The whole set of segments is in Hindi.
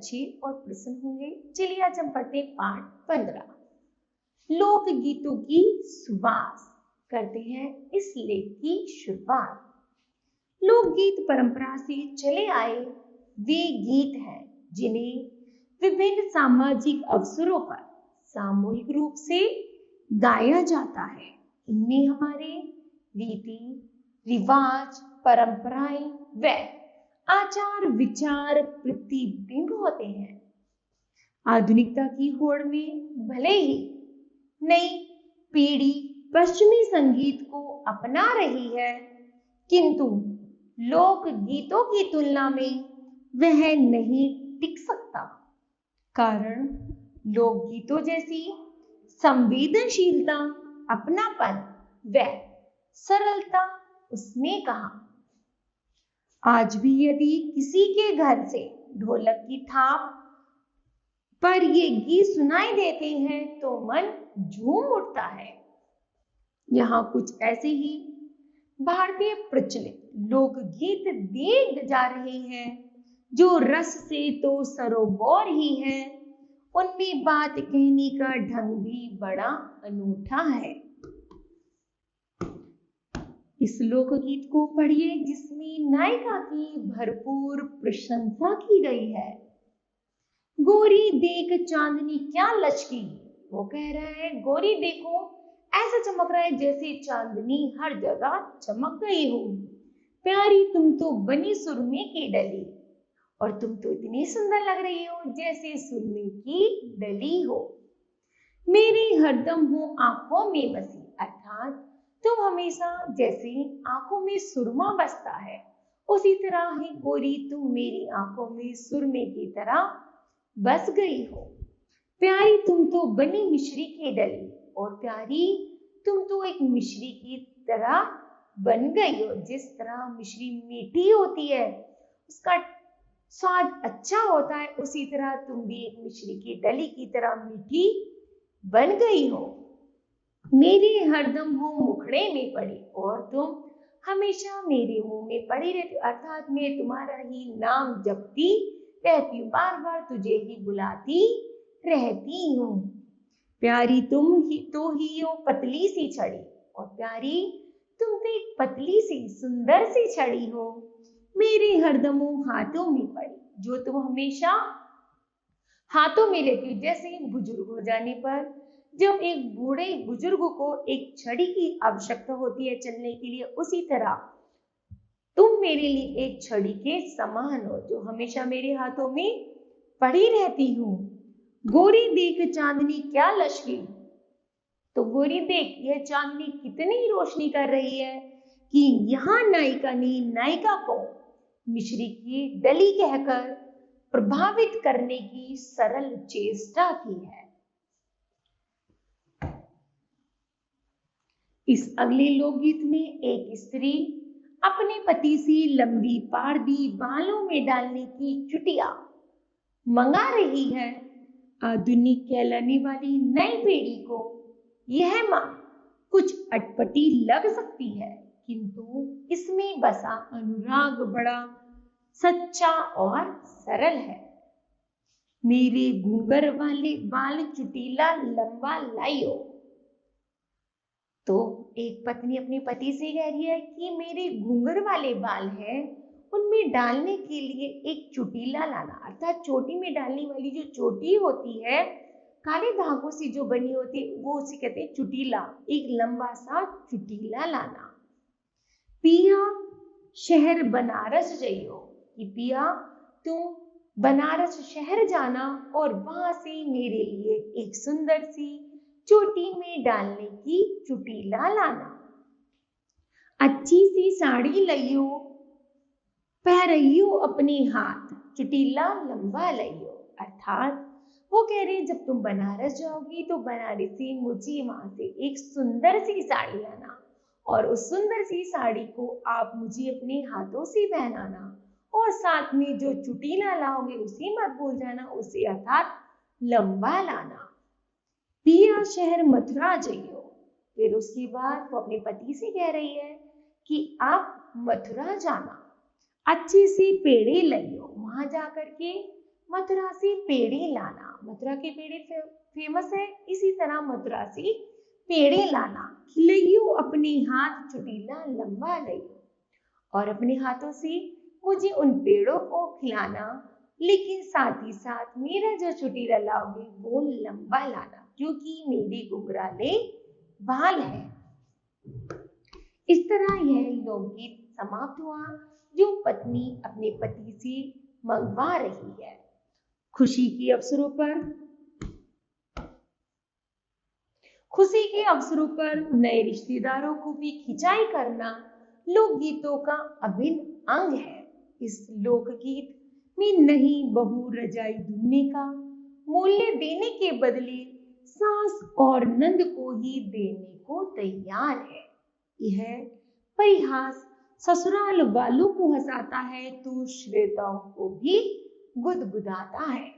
अच्छे और प्रसन्न होंगे। चलिए आज हम पढ़ते हैं पाठ 15 लोक गीतों की सुवास। करते हैं इस लेख की शुरुआत। लोकगीत परंपरा से चले आए वे गीत हैं जिन्हें विभिन्न सामाजिक अवसरों पर सामूहिक रूप से गाया जाता है। इनमें हमारे रीति रिवाज, परंपराएं व आचार विचार प्रतिबिंब होते हैं। आधुनिकता की होड़ में भले ही नई पीढ़ी पश्चिमी संगीत को अपना रही है, किंतु लोक गीतों की तुलना में वह नहीं टिक सकता। कारण लोकगीतों जैसी संवेदनशीलता, अपनापन व सरलता उसमें कहां। आज भी यदि किसी के घर से ढोलक की थाप पर ये गीत सुनाई देते हैं तो मन झूम उठता है। यहाँ कुछ ऐसे ही भारतीय प्रचलित लोकगीत दिए जा रहे हैं जो रस से तो सरोबोर ही है। उनमें बात कहने का ढंग भी बड़ा अनूठा है। इस लोकगीत को पढ़िए जिसमें नायिका की भरपूर प्रशंसा की गई है। गोरी देख चांदनी क्या लचकी, वो कह रहा है गोरी देखो ऐसा चमक रहा है जैसे चांदनी हर जगह चमक गई हो। प्यारी तुम तो बनी सुरमे की डली, और तुम तो इतनी सुंदर लग रही हो जैसे सुरमे की डली हो। मेरी हरदम हो आंखों में बसी, अर्थात तुम हमेशा जैसे आंखों में सुरमा बसता है उसी तरह ही गोरी तुम मेरी आंखों में सुरमे की तरह बस गई हो। प्यारी तुम तो बनी मिश्री की डली, और प्यारी तुम तो एक मिश्री की तरह बन गई हो। जिस तरह मिश्री मीठी होती है, उसका स्वाद अच्छा होता है, उसी तरह तुम भी एक मिश्री की डली की तरह मीठी बन गई हो। मेरे हरदम हो मुखड़े में पड़ी, और तुम हमेशा मेरे मुंह में पड़ी रहती, अर्थात मैं तुम्हारा ही नाम जपती रहती हूँ, बार बार तुझे ही बुलाती रहती हूँ। प्यारी तुम ही तो ही हो पतली सी छड़ी, और प्यारी तुम तो एक पतली सी सुंदर सी छड़ी हो। मेरे हरदम हो हाथों में पड़ी, जो तुम हमेशा हाथों में लेती हो। जैसे बुजुर्ग हो जाने पर जब एक बूढ़े बुजुर्ग को एक छड़ी की आवश्यकता होती है चलने के लिए, उसी तरह तुम मेरे लिए एक छड़ी के समान हो जो हमेशा मेरे हाथों में पड़ी रहती हूँ। गोरी देख चांदनी क्या लचकी, तो गोरी देख यह चांदनी कितनी रोशनी कर रही है कि यहाँ नायिका ने नायिका को मिश्री की डली कहकर प्रभावित करने की सरल चेष्टा की है। इस अगले लोकगीत में एक स्त्री अपने पति से लंबी पारदी बालों में डालने की चुटिया मंगा रही है। आधुनिक कहलाने वाली नई पीढ़ी को यह मांग कुछ अटपटी लग सकती है, किंतु इसमें बसा अनुराग बड़ा सच्चा और सरल है। मेरे घूंगर वाले बाल चुटीला लंबा लाइयो, तो एक पत्नी अपने पति से कह रही है कि मेरे घूंगर वाले बाल हैं, उनमें डालने के लिए एक चुटीला लाना, अर्थात चोटी में डालने वाली जो चोटी होती है काले धागों से जो बनी होती है वो उसे कहते हैं चुटीला। एक लंबा सा चुटीला लाना। पिया शहर बनारस जाइयो, कि पिया तुम बनारस शहर जाना और वहां से मेरे लिए एक सुंदर सी चोटी में डालने की चुटीला लाना। अच्छी सी साड़ी लइयो, पहरियो अपने हाथ, चुटीला लंबा लइयो, अर्थात वो कह रहे हैं जब तुम बनारस जाओगी तो बनारसी मुझे वहां से एक सुंदर सी साड़ी लाना, और उस सुंदर सी साड़ी को आप मुझे अपने हाथों से पहनाना, और साथ में जो चुटीला लाओगे उसे मत भूल जाना, उसे अर्थात लंबा लाना। पिया शहर मथुरा जाइयो, फिर उसके बाद वो अपने पति से कह रही है कि आप मथुरा जाना, अच्छे से पेड़े लाइयो, वहां जाकर के मथुरा से पेड़े लाना। मथुरा के पेड़े फेमस है, इसी तरह मथुरा से पेड़े लाना। खिलइयो अपने हाथ चुटीला लंबा लइयो, और अपने हाथों से मुझे उन पेड़ों को खिलाना, लेकिन साथ ही साथ मेरा जो चुटीला लाओगे वो लंबा लाना, क्योंकि मेरे घुंघराले बाल है। इस तरह यह लोकगीत समाप्त हुआ, जो पत्नी अपने पति से मंगवा रही है। खुशी के अवसरों पर नए रिश्तेदारों को भी खिंचाई करना लोकगीतों का अभिन्न अंग है। इस लोकगीत में नई बहू रजाई ढूंढने का मूल्य देने के बदले सास और नंद को ही देने को तैयार है। यह परिहास ससुराल वालों को हंसाता है तो श्रोताओं को भी गुदगुदाता है।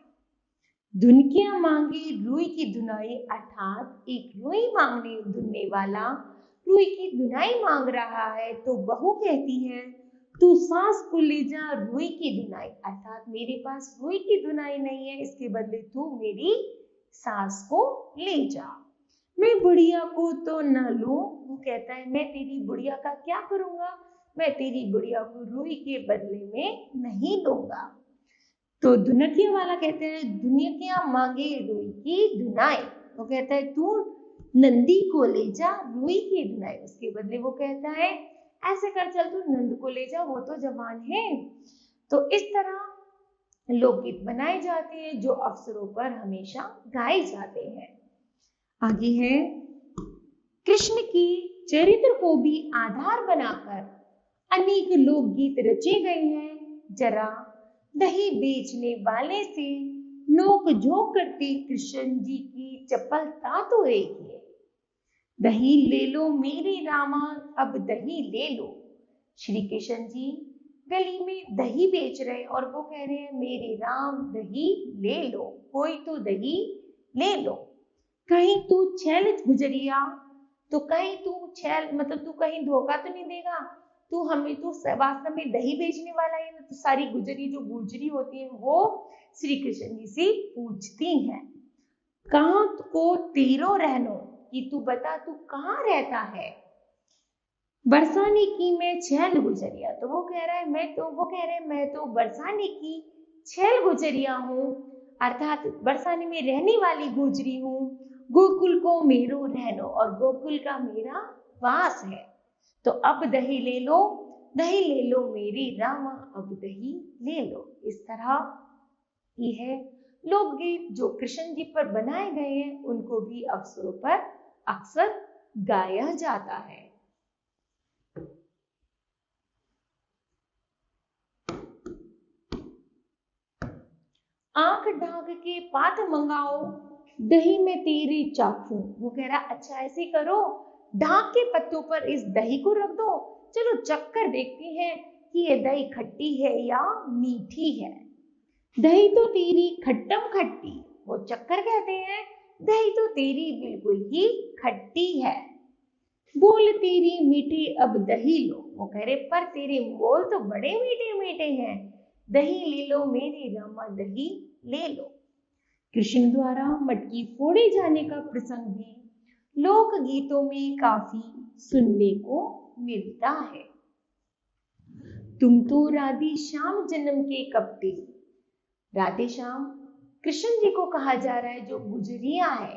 धुनकियां मांगे रुई की धुनाई, अर्थात एक रुई मांगने धुनने वाला रुई की धुनाई मांग रहा है, तो बहू कहती है तू सास को ले जा रुई की धुनाई, अर्थात मेरे पास रुई की धुनाई नहीं है, इसके बदले तू मेरी सास को ले जा। मैं बुढ़िया को तो न लूं, वो कहता है मैं तेरी बुढ़िया का क्या करूंगा, मैं तेरी बुढ़िया को रुई के बदले में नहीं लूंगा। तो धुनकिया वाला कहते हैं धुनकिया मांगे रुई की धुनाई, वो कहता है तू नंदी को ले जा रुई की धुनाई, उसके बदले वो कहता है ऐसे कर चल तू नंद को ले जा, वो तो जवान है। तो इस तरह लोकगीत बनाए जाते हैं जो अवसरों पर हमेशा गाए जाते हैं। आगे है कृष्ण की चरित्र को भी आधार बनाकर अनेक लोकगीत रचे गए हैं। जरा दही बेचने वाले से नोक झोंक करते कृष्ण जी की चपलता तो देखिए। दही ले लो मेरे रामा, अब दही ले लो। श्री कृष्ण जी गली में दही बेच रहे और वो कह रहे हैं मेरे राम दही ले लो, कोई तो दही ले लो। कहीं तू छैल गुजरिया, तो कहीं तू छैल मतलब तू कहीं धोखा तो नहीं देगा, तू हमें तो वास्तव में दही बेचने वाला है ना। तो सारी गुजरी जो गुजरी होती है वो श्री कृष्ण जी से पूछती हैं कहाँ को तेरो रहनो, कि तू बता तू कहाँ रहता है। बरसाने की मैं छैल गुजरिया, तो वो कह रहा है मैं तो बरसाने की छैल गुजरिया हूँ, अर्थात बरसाने में रहने वाली गुजरी हूँ। गोकुल को मेरो रहनो, और गोकुल का मेरा वास है। तो अब दही ले लो मेरी रामा, अब दही ले लो। इस तरह यह लोकगीत जो कृष्ण जी पर बनाए गए हैं उनको भी अवसरों पर अक्सर गाया जाता है। आंख ढांक के पात मंगाओ, दही में तेरे चाखूं। वो कह रहा अच्छा ऐसे करो, ढाक के पत्तों पर इस दही को रख दो, चलो चक्कर देखते हैं कि ये दही खट्टी है या मीठी है। दही तो तेरी खट्टम खट्टी, वो चक्कर कहते हैं दही तो तेरी बिल्कुल ही खट्टी है। बोल तेरी मीठी अब दही लो, वो कह रहे पर तेरे बोल तो बड़े मीठे मीठे हैं, दही ले लो मेरी रामा दही ले लो। कृष्ण द्वारा मटकी फोड़े जाने का प्रसंग भी लोक गीतों में काफी सुनने को मिलता है। तुम तो राधे श्याम जन्म के कपटे, राधे श्याम कृष्ण जी को कहा जा रहा है जो गुजरिया है,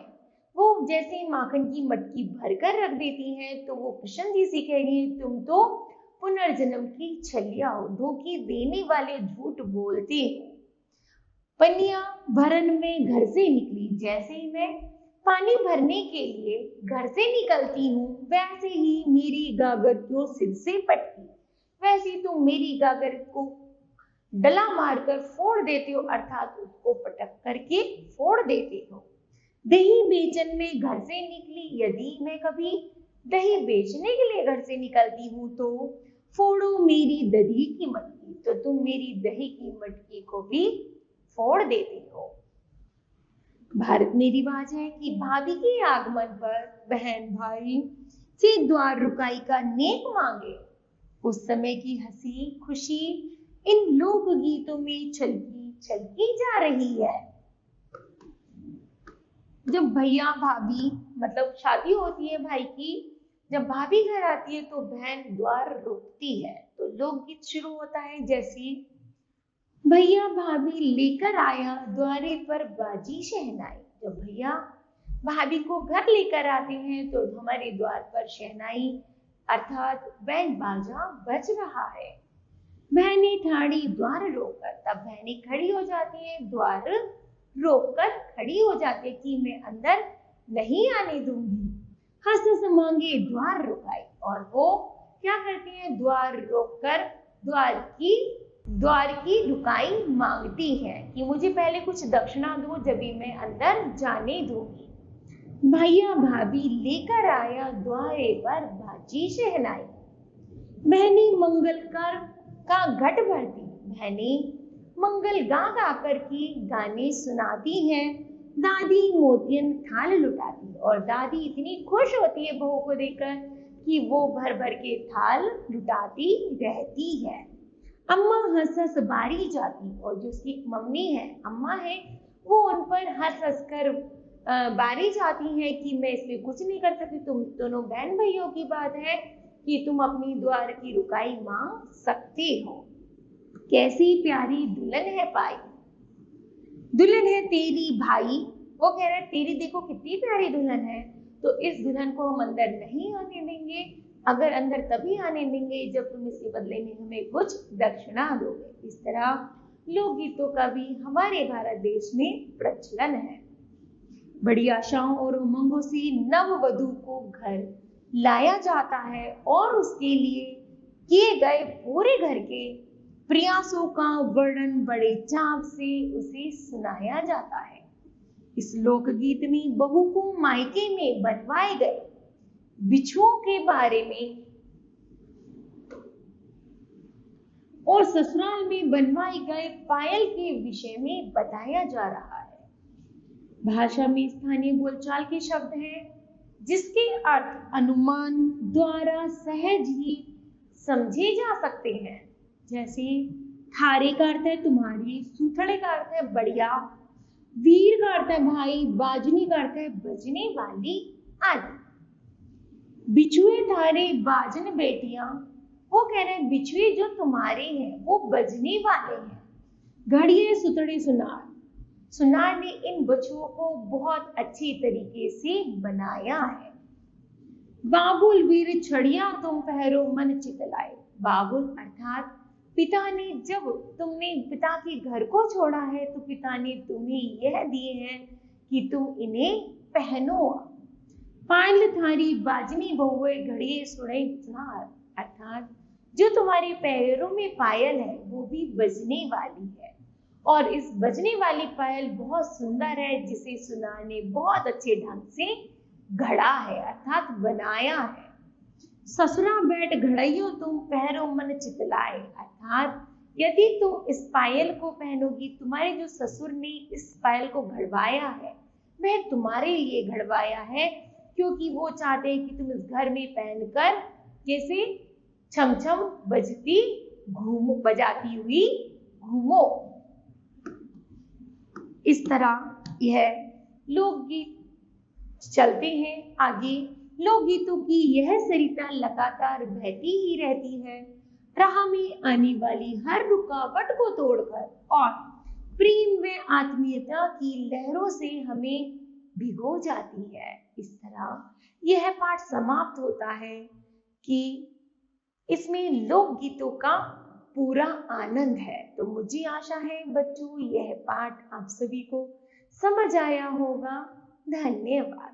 वो जैसे माखन की मटकी भरकर रख देती हैं, तो वो कृष्ण जी से कह रही है तुम तो पुनर्जन्म की छलिया हो, धोखे देने वाले, झूठ बोलते हो। पनिया भरन में घर से निकली, जैसे ही मैं पानी भरने के लिए घर से निकलती हूँ वैसे ही मेरी गागर क्यों सिर से पटकी, वैसे तुम मेरी गागर को डला मारकर फोड़ देते हो, अर्थात उसको पटक करके फोड़ देते हो। दही बेचन में घर से निकली, यदि मैं कभी दही बेचने के लिए घर से निकलती हूँ तो फोड़ो मेरी दही की मटकी, तो तुम मेरी दही की मटकी को भी फोड़ देते हो। भारत में रिवाज है कि भाभी के आगमन पर बहन भाई से द्वार रुकाई का नेक मांगे। उस समय की हंसी खुशी इन लोक गीतों में छलकी छलकी जा रही है। जब भैया भाभी मतलब शादी होती है भाई की, जब भाभी घर आती है तो बहन द्वार रोकती है। तो लोकगीत शुरू होता है जैसे, भैया भाभी लेकर आया द्वारे पर बाजी शहनाई। जब भैया भाभी को घर लेकर आते हैं तो हमारे द्वार पर शहनाई अर्थात बैंड बाजा बज रहा है। बहनें ठाड़ी द्वार रोककर, तब बहनें खड़ी हो जाती हैं, द्वार रोककर खड़ी हो जाती है कि मैं अंदर नहीं आने दूंगी। हंस हंस मांगे द्वार रुकाई, और वो क्या करती हैं, द्वार रोककर द्वार की रुकाई मांगती हैं कि मुझे पहले कुछ दक्षिणा दो, जब मैं अंदर जाने दूंगी। भैया भाभी लेकर आया द्वारे पर बाजी शहनाई। बहनी मंगल का घट भरती, बहनी मंगल गा गा कर की गाने सुनाती हैं। दादी मोतियन थाल लुटाती, और दादी इतनी खुश होती है बहू को देखकर कि वो भर भर के थाल लुटाती रहती है। अम्मा हंस हंस बारी जाती, और जो उसकी मम्मी है, अम्मा है, वो उन पर हंस हंस कर बारी जाती है कि मैं इसमें कुछ नहीं कर सकती, तुम दोनों बहन भाइयों की बात है कि तुम अपनी द्वार की रुकाई मांग सकते हो। कैसी प्यारी दुल्हन है पाई, दुल्हन है तेरी भाई। वो कह रहा है तेरी देखो कितनी प्यारी दुल्हन है, तो इस दुल्हन को हम अंदर नहीं आने देंगे, अगर अंदर तभी आने देंगे जब तुम इसके बदले में हमें कुछ दक्षिणा दोगे। इस तरह लोकगीतों का भी हमारे भारत देश में प्रचलन है। बड़ी आशाओं और उमंगों से नववधू को घर लाया जाता है और उसके लिए किए गए पूरे घर के प्रयासों का वर्णन बड़े चाव से उसे सुनाया जाता है। इस लोकगीत में बहू को मायके में बनवाए गए बिछुओं के बारे में और ससुराल में बनवाए गए पायल के विषय में बताया जा रहा है। भाषा में स्थानीय बोलचाल के शब्द हैं जिसके अर्थ अनुमान द्वारा सहज ही समझे जा सकते हैं, जैसे थारे का अर्थ है तुम्हारी, सूथड़े का अर्थ है बढ़िया, वीर का अर्थ है भाई, बाजनी का अर्थ है बजने वाली आदि। बिछुए थारे बाजन बेटियां, वो कह रहे हैं बिछुए जो तुम्हारे हैं वो बजने वाले हैं। घड़िए सुतड़े सुनार, सुनार ने इन बछुओं को बहुत अच्छी तरीके से बनाया है। बाबुल वीर छड़िया तुम पहरो मन चितलाए, बाबुल अर्थात पिता ने, जब तुमने पिता के घर को छोड़ा है तो पिता ने तुम्हें यह दिए हैं कि तुम इन्हें पहनो। पायल थारी बाजनी बहुए घड़िए सुने सुनार, अर्थात जो तुम्हारे पैरों में पायल है वो भी बजने वाली है, और इस बजने वाली पायल बहुत सुंदर है जिसे सुनार ने बहुत अच्छे ढंग से घड़ा है अर्थात बनाया है। ससुरा बैठ घड़इयो तुम पहरो मन चितलाए, अर्थात यदि तुम इस पायल को पहनोगी, तुम्हारे जो ससुर ने इस पायल को घड़वाया है वह तुम्हारे लिए घड़वाया है, क्योंकि वो चाहते हैं कि तुम इस घर में पहनकर कैसे छम छम बजती घूमो, बजाती हुई घूमो। इस तरह यह लोकगीत चलते हैं आगे। लोकगीतों की यह सरिता लगातार बहती ही रहती है, राह में आने वाली हर रुकावट को तोड़कर, और प्रेम व आत्मीयता की लहरों से हमें भिगो जाती है। इस तरह यह पाठ समाप्त होता है कि इसमें लोकगीतों का पूरा आनंद है। तो मुझे आशा है बच्चों यह पाठ आप सभी को समझ आया होगा। धन्यवाद।